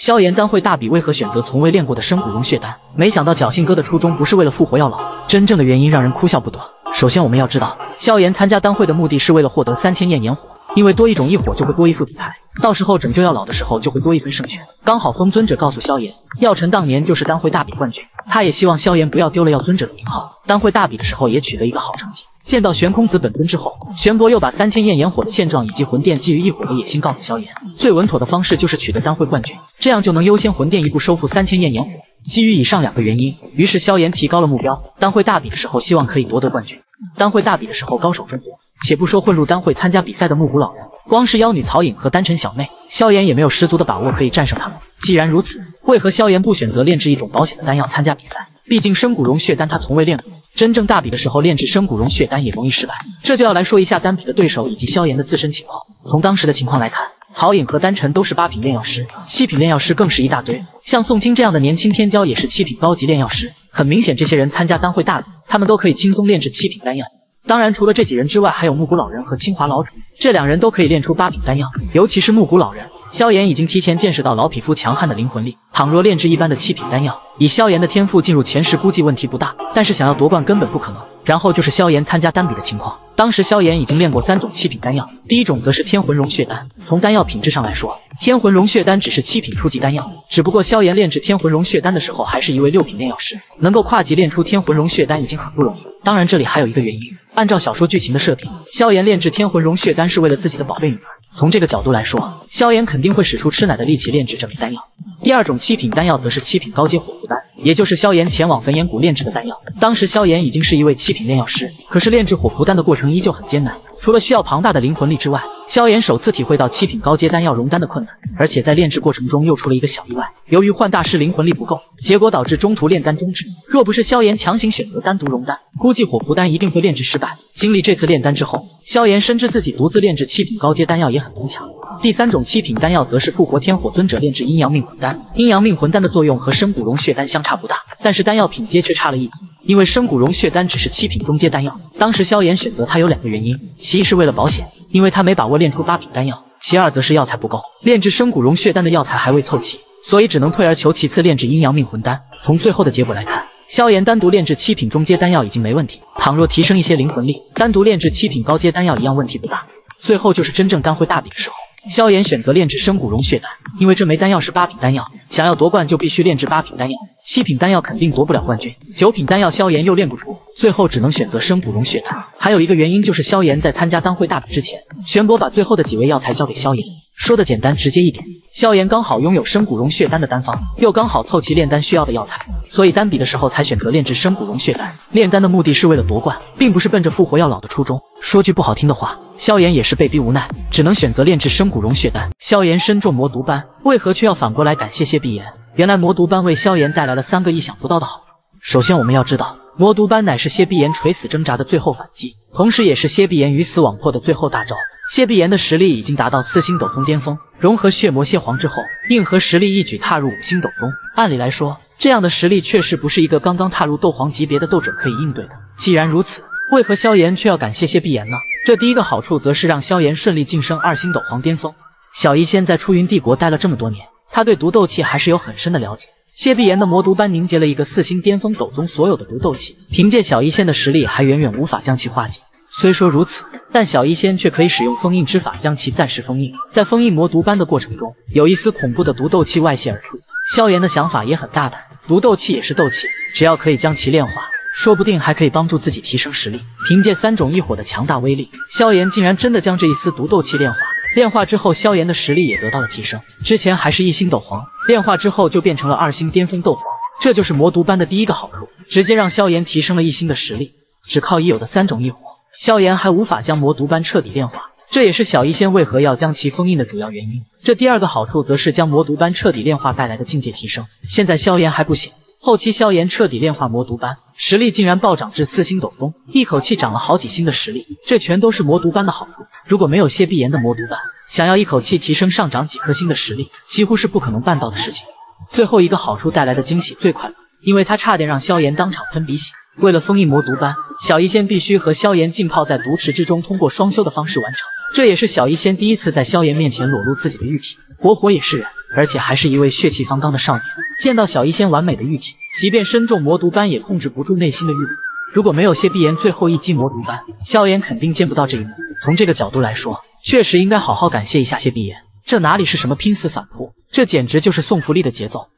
萧炎丹会大比为何选择从未练过的深骨融血丹？没想到侥幸哥的初衷不是为了复活药老，真正的原因让人哭笑不得。首先我们要知道，萧炎参加丹会的目的是为了获得3000焰炎火，因为多一种异火就会多一副底牌，到时候拯救药老的时候就会多一分胜权。刚好风尊者告诉萧炎，药尘当年就是丹会大比冠军，他也希望萧炎不要丢了药尊者的名号，丹会大比的时候也取得一个好成绩。见到玄空子本尊之后，玄博又把3000焰炎火的现状以及魂殿基于异火的野心告诉萧炎，最稳妥的方式就是取得丹会冠军，这样就能优先魂殿一步收复3000焰炎火。基于以上2个原因，于是萧炎提高了目标，丹会大比的时候希望可以夺得冠军。丹会大比的时候高手众多，且不说混入丹会参加比赛的木谷老人，光是妖女曹颖和丹晨小妹，萧炎也没有十足的把握可以战胜他们。既然如此，为何萧炎不选择炼制一种保险的丹药参加比赛？毕竟深骨融血丹他从未练过，真正大比的时候炼制深骨融血丹也容易失败。这就要来说一下单比的对手以及萧炎的自身情况。从当时的情况来看，曹颖和丹晨都是8品炼药师，7品炼药师更是一大堆，像宋清这样的年轻天骄也是7品高级炼药师。很明显，这些人参加丹会大比，他们都可以轻松炼制7品丹药。当然，除了这几人之外，还有木谷老人和清华老主，这2人都可以炼出8品丹药。尤其是木谷老人，萧炎已经提前见识到老匹夫强悍的灵魂力，倘若炼制一般的7品丹药，以萧炎的天赋进入前10估计问题不大，但是想要夺冠根本不可能。然后就是萧炎参加单比的情况，当时萧炎已经炼过3种7品丹药，第一种则是天魂融血丹。从丹药品质上来说，天魂融血丹只是7品初级丹药，只不过萧炎炼制天魂融血丹的时候还是一位6品炼药师，能够跨级炼出天魂融血丹已经很不容易。当然这里还有一个原因，按照小说剧情的设定，萧炎炼制天魂融血丹是为了自己的宝贝女儿，从这个角度来说，萧炎肯定会使出吃奶的力气炼制这枚丹药。第二种7品丹药则是7品高阶火符丹，也就是萧炎前往焚炎谷炼制的丹药。当时萧炎已经是一位7品炼药师，可是炼制火符丹的过程依旧很艰难，除了需要庞大的灵魂力之外，萧炎首次体会到7品高阶丹药熔丹的困难，而且在炼制过程中又出了一个小意外，由于幻大师灵魂力不够，结果导致中途炼丹终止。若不是萧炎强行选择单独熔丹，估计火符丹一定会炼制失败。经历这次炼丹之后，萧炎深知自己独自炼制7品高阶丹药也很能抢。第3种7品丹药则是复活天火尊者炼制阴阳命魂丹。阴阳命魂丹的作用和深骨融血丹相差不大，但是丹药品阶却差了一级，因为深骨融血丹只是7品中阶丹药。当时萧炎选择它有2个原因，其一是为了保险，因为他没把握炼出8品丹药，其二则是药材不够，炼制深骨融血丹的药材还未凑齐，所以只能退而求其次炼制阴阳命魂丹。从最后的结果来看，萧炎单独炼制7品中阶丹药已经没问题，倘若提升一些灵魂力，单独炼制7品高阶丹药一样问题不大。最后就是真正丹会大比的时候，萧炎选择炼制深骨融血丹，因为这枚丹药是8品丹药，想要夺冠就必须炼制8品丹药，7品丹药肯定夺不了冠军，9品丹药萧炎又炼不出，最后只能选择深骨融血丹。还有一个原因就是萧炎在参加丹会大比之前，玄博把最后的几味药材交给萧炎，说的简单直接一点，萧炎刚好拥有深骨融血丹的丹方，又刚好凑齐炼丹需要的药材，所以单比的时候才选择炼制深骨融血丹。炼丹的目的是为了夺冠，并不是奔着复活药老的初衷。说句不好听的话，萧炎也是被逼无奈，只能选择炼制深骨融血丹。萧炎身中魔毒斑，为何却要反过来感谢谢碧炎？原来魔毒斑为萧炎带来了3个意想不到的好处。首先我们要知道，魔毒斑乃是谢碧炎垂死挣扎的最后反击，同时也是谢碧炎鱼死网破的最后大招。谢碧炎的实力已经达到4星斗宗巅峰，融合血魔蟹皇之后，硬核实力一举踏入5星斗宗。按理来说，这样的实力确实不是一个刚刚踏入斗皇级别的斗者可以应对的。既然如此，为何萧炎却要感谢谢碧炎呢？这第一个好处则是让萧炎顺利晋升2星斗皇巅峰。小医仙在出云帝国待了这么多年，他对毒斗气还是有很深的了解。谢碧炎的魔毒斑凝结了一个4星巅峰斗宗所有的毒斗气，凭借小医仙的实力还远远无法将其化解。虽说如此，但小医仙却可以使用封印之法将其暂时封印。在封印魔毒斑的过程中，有一丝恐怖的毒斗气外泄而出。萧炎的想法也很大胆，毒斗气也是斗气，只要可以将其炼化，说不定还可以帮助自己提升实力。凭借3种异火的强大威力，萧炎竟然真的将这一丝毒斗气炼化。炼化之后，萧炎的实力也得到了提升，之前还是1星斗皇，炼化之后就变成了2星巅峰斗皇。这就是魔毒斑的第一个好处，直接让萧炎提升了1星的实力。只靠已有的3种异火，萧炎还无法将魔毒斑彻底炼化，这也是小医仙为何要将其封印的主要原因。这第2个好处则是将魔毒斑彻底炼化带来的境界提升。现在萧炎还不行，后期萧炎彻底炼化魔毒斑，实力竟然暴涨至4星斗宗，一口气涨了好几星的实力，这全都是魔毒斑的好处。如果没有谢碧炎的魔毒斑，想要一口气提升上涨几颗星的实力，几乎是不可能办到的事情。最后一个好处带来的惊喜最快乐，因为他差点让萧炎当场喷鼻血。为了封印魔毒斑，小医仙必须和萧炎浸泡在毒池之中，通过双修的方式完成。这也是小医仙第一次在萧炎面前裸露自己的玉体，活活也是人。而且还是一位血气方刚的少年。见到小医仙完美的玉体，即便身中魔毒斑也控制不住内心的欲望。如果没有谢碧妍最后一击魔毒斑，萧炎肯定见不到这一幕。从这个角度来说，确实应该好好感谢一下谢碧妍。这哪里是什么拼死反扑，这简直就是送福利的节奏。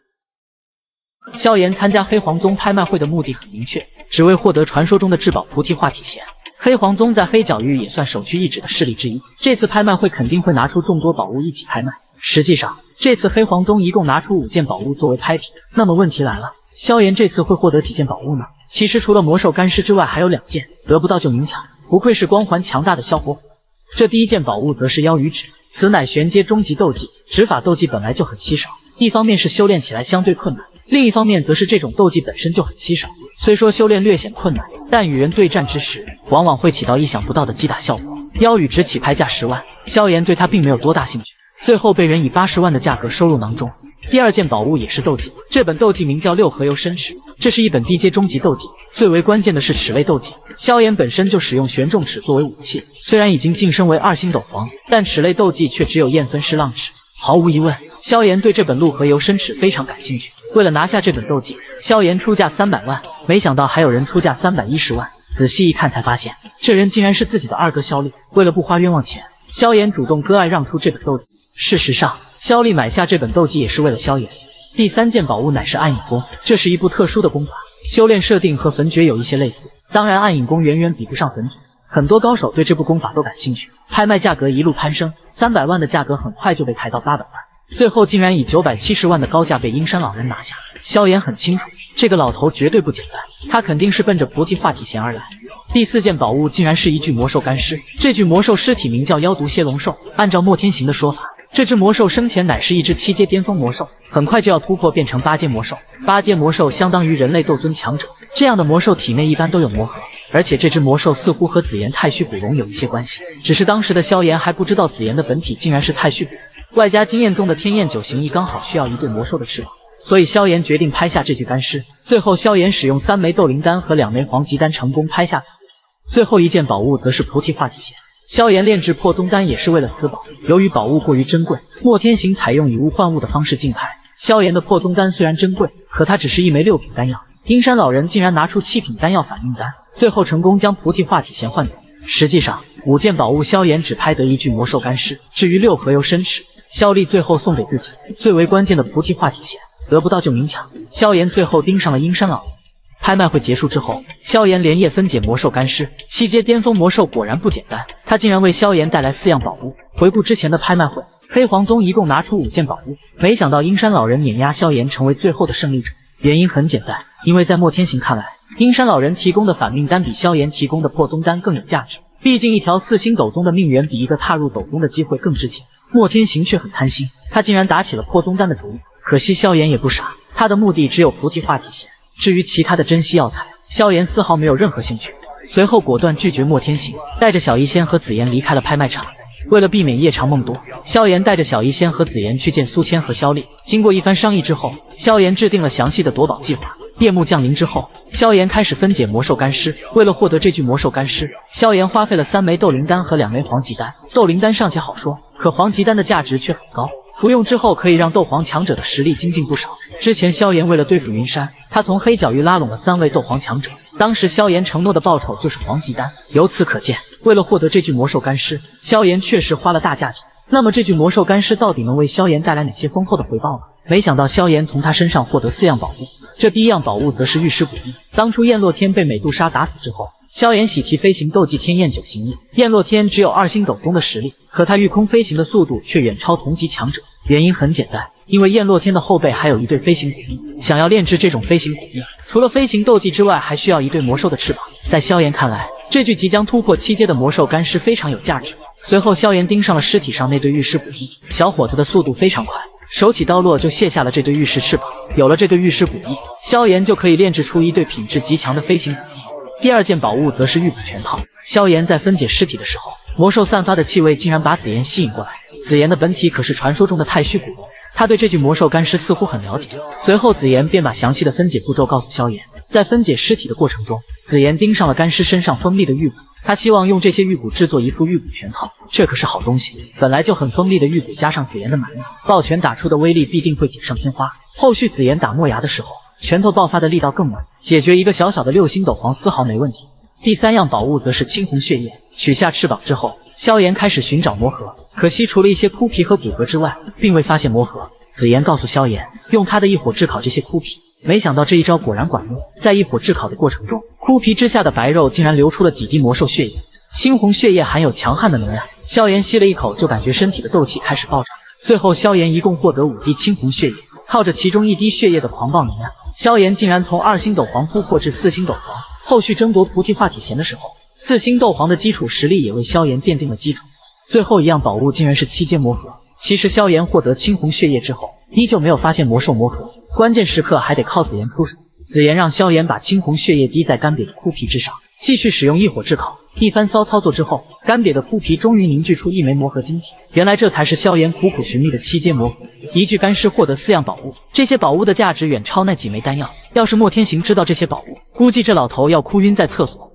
萧炎参加黑黄宗拍卖会的目的很明确，只为获得传说中的至宝菩提化体弦。黑黄宗在黑角域也算首屈一指的势力之一，这次拍卖会肯定会拿出众多宝物一起拍卖。实际上，这次黑黄宗一共拿出5件宝物作为拍品。那么问题来了，萧炎这次会获得几件宝物呢？其实除了魔兽干尸之外，还有2件，得不到就明抢。不愧是光环强大的萧火虎。这第一件宝物则是妖鱼指，此乃玄阶终极斗技，指法斗技本来就很稀少，一方面是修炼起来相对困难，另一方面则是这种斗技本身就很稀少。虽说修炼略显困难，但与人对战之时，往往会起到意想不到的击打效果。妖羽指起拍价10万，萧炎对他并没有多大兴趣，最后被人以80万的价格收入囊中。第二件宝物也是斗技，这本斗技名叫六合游身尺，这是一本低阶终极斗技。最为关键的是尺类斗技，萧炎本身就使用玄重尺作为武器，虽然已经晋升为2星斗皇，但尺类斗技却只有燕分尸浪尺。毫无疑问，萧炎对这本六合游身尺非常感兴趣。为了拿下这本斗技，萧炎出价300万，没想到还有人出价310万。仔细一看才发现，这人竟然是自己的二哥萧立。为了不花冤枉钱，萧炎主动割爱让出这本斗技。事实上，萧立买下这本斗技也是为了萧炎。第3件宝物乃是暗影功，这是一部特殊的功法，修炼设定和焚诀有一些类似，当然暗影功远远比不上焚诀。很多高手对这部功法都感兴趣，拍卖价格一路攀升，300万的价格很快就被抬到800万，最后竟然以970万的高价被阴山老人拿下。萧炎很清楚，这个老头绝对不简单，他肯定是奔着菩提化体弦而来。第4件宝物竟然是一具魔兽干尸，这具魔兽尸体名叫妖毒蝎龙兽。按照莫天行的说法，这只魔兽生前乃是一只7阶巅峰魔兽，很快就要突破变成8阶魔兽。8阶魔兽相当于人类斗尊强者，这样的魔兽体内一般都有魔核，而且这只魔兽似乎和紫炎太虚古龙有一些关系，只是当时的萧炎还不知道紫炎的本体竟然是太虚古龙，外加经验宗的天焰9行翼刚好需要一对魔兽的翅膀，所以萧炎决定拍下这具干尸。最后萧炎使用3枚斗灵丹和2枚黄级丹成功拍下此物。最后一件宝物则是菩提化体弦，萧炎炼制破宗丹也是为了此宝。由于宝物过于珍贵，莫天行采用以物换物的方式竞拍。萧炎的破宗丹虽然珍贵，可它只是一枚6品丹药，阴山老人竟然拿出7品丹药反应丹，最后成功将菩提化体弦换走。实际上5件宝物萧炎只拍得一具魔兽干尸，至于六合游身尺，萧立最后送给自己。最为关键的菩提化体弦得不到就明抢，萧炎最后盯上了阴山老人。拍卖会结束之后，萧炎连夜分解魔兽干尸，7阶巅峰魔兽果然不简单，他竟然为萧炎带来4样宝物。回顾之前的拍卖会，黑黄宗一共拿出5件宝物，没想到阴山老人碾压萧炎成为最后的胜利者。原因很简单，因为在莫天行看来，阴山老人提供的反命丹比萧炎提供的破宗丹更有价值，毕竟一条4星斗宗的命源比一个踏入斗宗的机会更值钱。莫天行却很贪心，他竟然打起了破宗丹的主意。可惜萧炎也不傻，他的目的只有菩提化体弦，至于其他的珍稀药材，萧炎丝毫没有任何兴趣。随后果断拒绝莫天行，带着小医仙和紫妍离开了拍卖场。为了避免夜长梦多，萧炎带着小医仙和紫妍去见苏谦和萧立。经过一番商议之后，萧炎制定了详细的夺宝计划。夜幕降临之后，萧炎开始分解魔兽干尸。为了获得这具魔兽干尸，萧炎花费了3枚斗灵丹和2枚黄级丹。斗灵丹尚且好说，可黄级丹的价值却很高，服用之后可以让斗皇强者的实力精进不少。之前萧炎为了对付云山，他从黑角域拉拢了3位斗皇强者，当时萧炎承诺的报酬就是黄级丹。由此可见，为了获得这具魔兽干尸，萧炎确实花了大价钱。那么这具魔兽干尸到底能为萧炎带来哪些丰厚的回报呢？没想到萧炎从他身上获得4样宝物，这第1样宝物则是玉石古翼。当初燕洛天被美杜莎打死之后，萧炎喜提飞行斗技天焰9行翼。燕洛天只有2星斗宗的实力，可他御空飞行的速度却远超同级强者。原因很简单，因为燕洛天的后背还有一对飞行古翼。想要炼制这种飞行古翼，除了飞行斗技之外，还需要一对魔兽的翅膀。在萧炎看来，这具即将突破7阶的魔兽干尸非常有价值。随后萧炎盯上了尸体上那对玉石古翼，小伙子的速度非常快，手起刀落就卸下了这对玉石翅膀。有了这对玉石古翼，萧炎就可以炼制出一对品质极强的飞行古翼。第2件宝物则是玉补全套。萧炎在分解尸体的时候，魔兽散发的气味竟然把紫妍吸引过来。紫妍的本体可是传说中的太虚古龙，他对这具魔兽干尸似乎很了解。随后紫妍便把详细的分解步骤告诉萧炎。在分解尸体的过程中，紫妍盯上了干尸身上锋利的玉骨，他希望用这些玉骨制作一副玉骨拳套，这可是好东西。本来就很锋利的玉骨，加上紫妍的蛮力，抱拳打出的威力必定会锦上添花。后续紫妍打墨牙的时候，拳头爆发的力道更猛，解决一个小小的6星斗皇丝毫没问题。第3样宝物则是青红血液。取下翅膀之后，萧炎开始寻找魔核，可惜除了一些枯皮和骨骼之外，并未发现魔核。紫妍告诉萧炎，用他的异火炙烤这些枯皮。没想到这一招果然管用，在异火炙烤的过程中，枯皮之下的白肉竟然流出了几滴魔兽血液。青红血液含有强悍的能量，萧炎吸了一口就感觉身体的斗气开始暴涨。最后萧炎一共获得5滴青红血液，靠着其中1滴血液的狂暴能量，萧炎竟然从2星斗皇突破至4星斗皇。后续争夺菩提化体弦的时候，4星斗皇的基础实力也为萧炎奠定了基础。最后一样宝物竟然是7阶魔核。其实萧炎获得青红血液之后，依旧没有发现魔兽魔核，关键时刻还得靠紫妍出手。紫妍让萧炎把青红血液滴在干瘪的枯皮之上，继续使用异火炙烤。一番骚操作之后，干瘪的枯皮终于凝聚出1枚魔核晶体。原来这才是萧炎苦苦寻觅的7阶魔核。一具干尸获得4样宝物，这些宝物的价值远超那几枚丹药。要是莫天行知道这些宝物，估计这老头要哭晕在厕所。